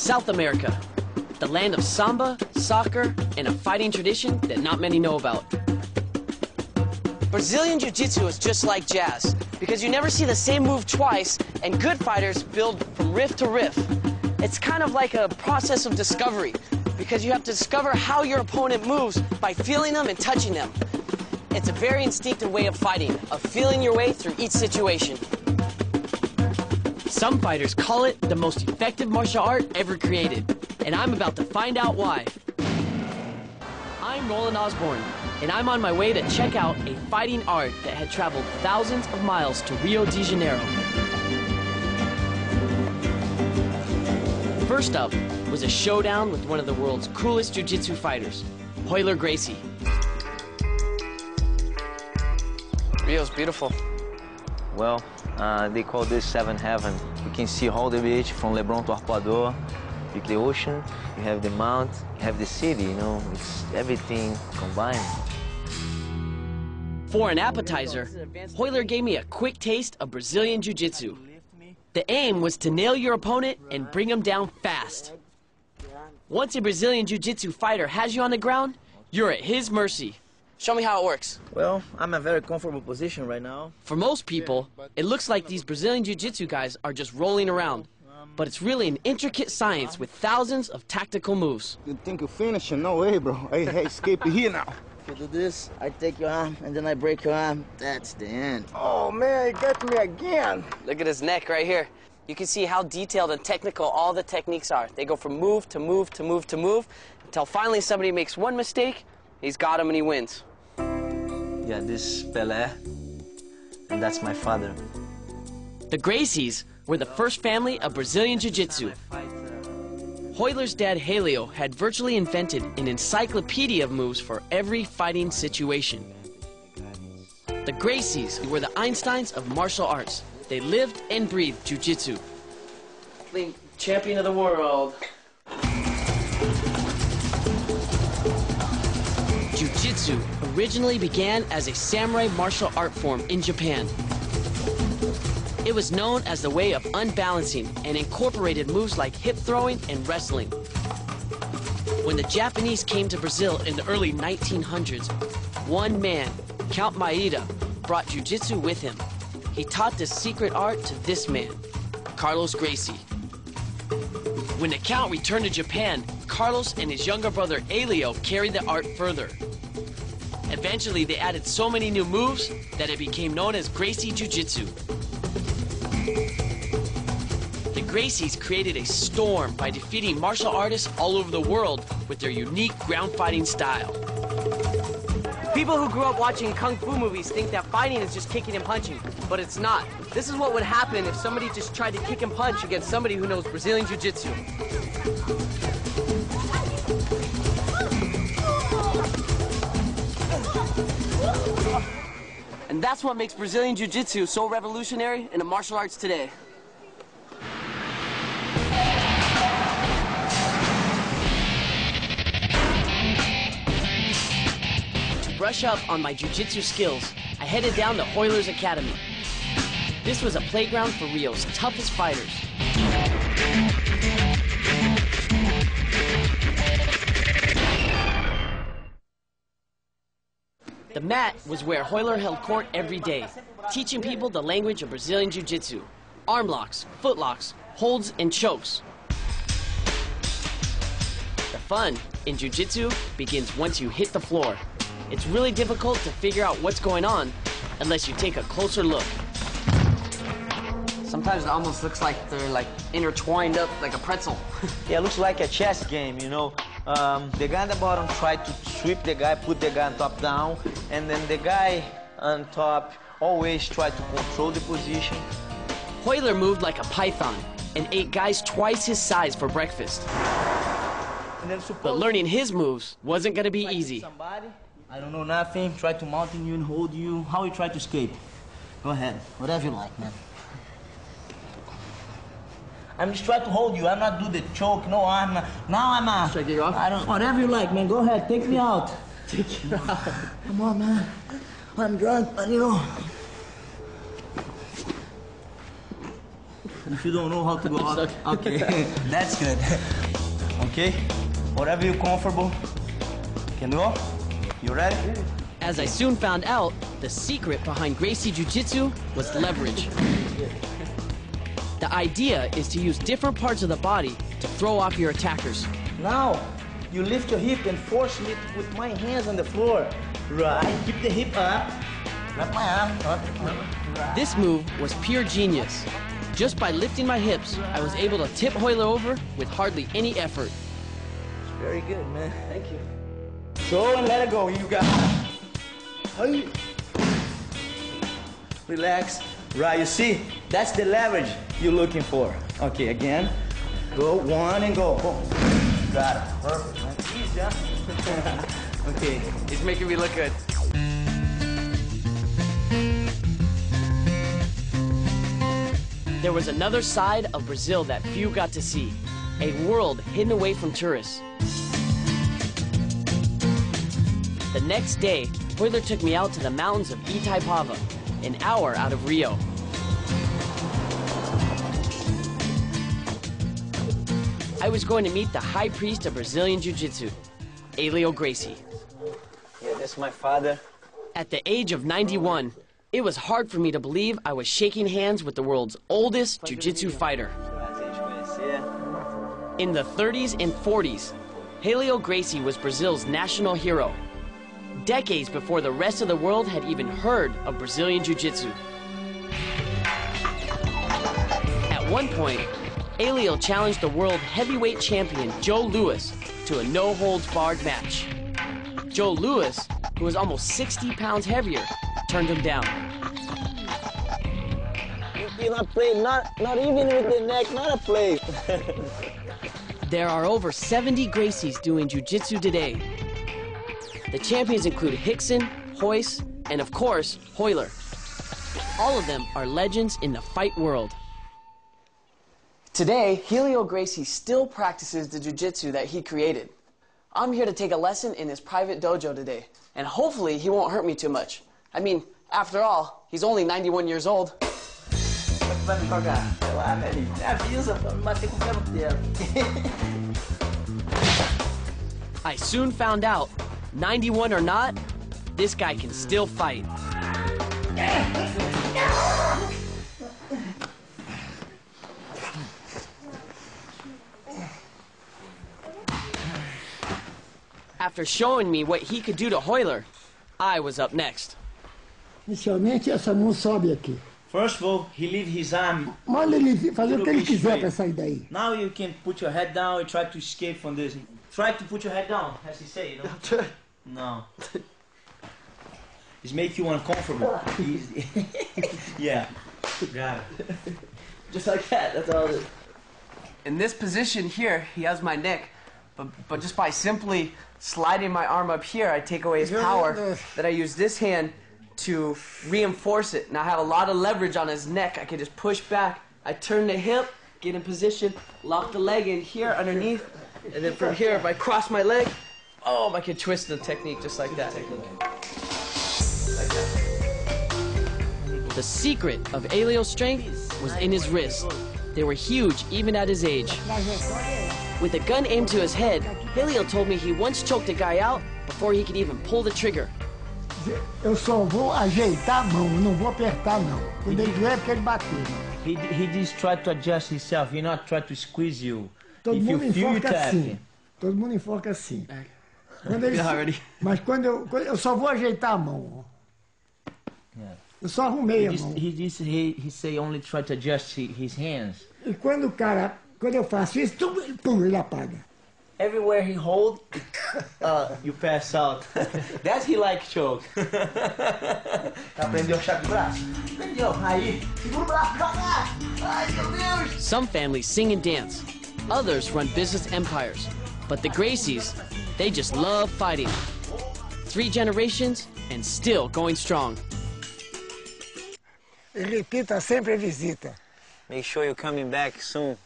South America, the land of samba, soccer, and a fighting tradition that not many know about. Brazilian Jiu-Jitsu is just like jazz, because you never see the same move twice, and good fighters build from riff to riff. It's kind of like a process of discovery, because you have to discover how your opponent moves by feeling them and touching them. It's a very instinctive way of fighting, of feeling your way through each situation. Some fighters call it the most effective martial art ever created, and I'm about to find out why. I'm Roland Osborne, and I'm on my way to check out a fighting art that had traveled thousands of miles to Rio de Janeiro. First up was a showdown with one of the world's coolest jiu-jitsu fighters, Royler Gracie. Rio's beautiful. Well, they call this Seven Heaven. You can see all the beach from Leblon to Arpoador. You have the ocean, you have the mount, you have the city, you know, it's everything combined. For an appetizer, Royler gave me a quick taste of Brazilian Jiu-Jitsu. The aim was to nail your opponent and bring him down fast. Once a Brazilian Jiu-Jitsu fighter has you on the ground, you're at his mercy. Show me how it works. Well, I'm in a very comfortable position right now. For most people, it looks like these Brazilian Jiu-Jitsu guys are just rolling around. But it's really an intricate science with thousands of tactical moves. You think you're finishing? No way, bro. I escape here now. If you do this, I take your arm, and then I break your arm. That's the end. Oh, man, you got me again. Look at his neck right here. You can see how detailed and technical all the techniques are. They go from move to move to move to move, until finally somebody makes one mistake, he's got him and he wins. Yeah, this is Pelé, and that's my father. The Gracies were the first family of Brazilian Jiu-Jitsu. Royler's dad, Helio, had virtually invented an encyclopedia of moves for every fighting situation. The Gracies were the Einsteins of martial arts. They lived and breathed Jiu-Jitsu. Champion of the world. Jiu-Jitsu originally began as a samurai martial art form in Japan. It was known as the way of unbalancing and incorporated moves like hip throwing and wrestling. When the Japanese came to Brazil in the early 1900s, one man, Count Maeda, brought jiu-jitsu with him. He taught this secret art to this man, Carlos Gracie. When the Count returned to Japan, Carlos and his younger brother Helio carried the art further. Eventually, they added so many new moves that it became known as Gracie Jiu-Jitsu. The Gracies created a storm by defeating martial artists all over the world with their unique ground fighting style. People who grew up watching kung fu movies think that fighting is just kicking and punching, but it's not. This is what would happen if somebody just tried to kick and punch against somebody who knows Brazilian Jiu-Jitsu. And that's what makes Brazilian Jiu-Jitsu so revolutionary in the martial arts today. To brush up on my Jiu-Jitsu skills, I headed down to Royler's Academy. This was a playground for Rio's toughest fighters. The mat was where Royler held court every day, teaching people the language of Brazilian Jiu-Jitsu. Arm locks, foot locks, holds, and chokes. The fun in Jiu-Jitsu begins once you hit the floor. It's really difficult to figure out what's going on unless you take a closer look. Sometimes it almost looks like they're like intertwined up like a pretzel. Yeah, it looks like a chess game, you know. The guy on the bottom tried to sweep the guy, put the guy on top down, and then the guy on top always tried to control the position. Royler moved like a python and ate guys twice his size for breakfast. But learning his moves wasn't going to be easy. I don't know nothing, try to mount you and hold you. How you try to escape? Go ahead, whatever you like, man. I'm just trying to hold you. I'm not do the choke. No, I'm not. Now I'm out. Should I get you off? I don't. Whatever you like, man. Go ahead. Take me out. Take you out. Come on, man. I'm drunk, but you know. If you don't know how to go out, okay, that's good. Okay, whatever you're comfortable, can go. You ready? As I soon found out, the secret behind Gracie Jiu Jitsu was leverage. The idea is to use different parts of the body to throw off your attackers. Now, you lift your hip and force me to put my hands on the floor. Right, keep the hip up. Wrap my arm up. This move was pure genius. Just by lifting my hips, I was able to tip Royler over with hardly any effort. Very good, man. Thank you. Throw and let it go. You got it. Hey. Relax. Right, you see? That's the leverage you're looking for. Okay, again. Go, one and go. Boom. Got it. Perfect, man. Easy, huh? Okay. It's making me look good. There was another side of Brazil that few got to see. A world hidden away from tourists. The next day, Royler took me out to the mountains of Itaipava, an hour out of Rio. I was going to meet the high priest of Brazilian Jiu-Jitsu, Helio Gracie. Yeah, that's my father. At the age of 91, it was hard for me to believe I was shaking hands with the world's oldest Jiu-Jitsu fighter. In the 30s and 40s, Helio Gracie was Brazil's national hero, decades before the rest of the world had even heard of Brazilian Jiu-Jitsu. At one point, Helio challenged the world heavyweight champion Joe Louis to a no-holds-barred match. Joe Louis, who was almost 60 pounds heavier, turned him down. You not play, not even with the neck, not a play. There are over 70 Gracies doing Jiu-Jitsu today. The champions include Hickson, Royce, and of course, Royler. All of them are legends in the fight world. Today, Helio Gracie still practices the Jiu-Jitsu that he created. I'm here to take a lesson in his private dojo today, and hopefully he won't hurt me too much. I mean, after all, he's only 91 years old. I soon found out, 91 or not, this guy can still fight. After showing me what he could do to Royler, I was up next. Inicialmente, essa mão sobe aqui. First of all, he leave his arm. Manda ele fazer o que ele quiser para sair daí. Now you can put your head down and try to escape from this. Try to put your head down, as he say, you know? No. It's make you uncomfortable. Easy. Yeah. Got it. Just like that, that's all it is. In this position here, he has my neck, but just by simply sliding my arm up here, I take away his power, that I use this hand to reinforce it. And I have a lot of leverage on his neck. I can just push back. I turn the hip, get in position, lock the leg in here underneath, and then from here, if I cross my leg, oh, I can twist the technique just like that. The secret of Helio's strength was in his wrists. They were huge even at his age. With a gun aimed to his head, Helio told me he once choked a guy out before he could even pull the trigger. Eu só vou ajeitar a mão, não vou apertar não. Quando ele doer é porque ele bateu. He just tried to adjust himself. He not try to squeeze you. Todo If mundo you feel enforca tap. assim. Todo mundo enforca assim. Quando ele, mas quando eu só vou ajeitar a mão. Eu só arrumei a mão. He say only try to adjust his hands. E quando eu faço isso, pum, ele apaga. Everywhere he hold, you pass out. That's he like choke. Aprendeu a chave de braço? Aprendeu. Aí, segura o braço pra cá. Ai, meu Deus. Some families sing and dance. Others run business empires. But the Gracies, they just love fighting. 3 generations and still going strong. Ele repita sempre a visita. Make sure you're coming back soon.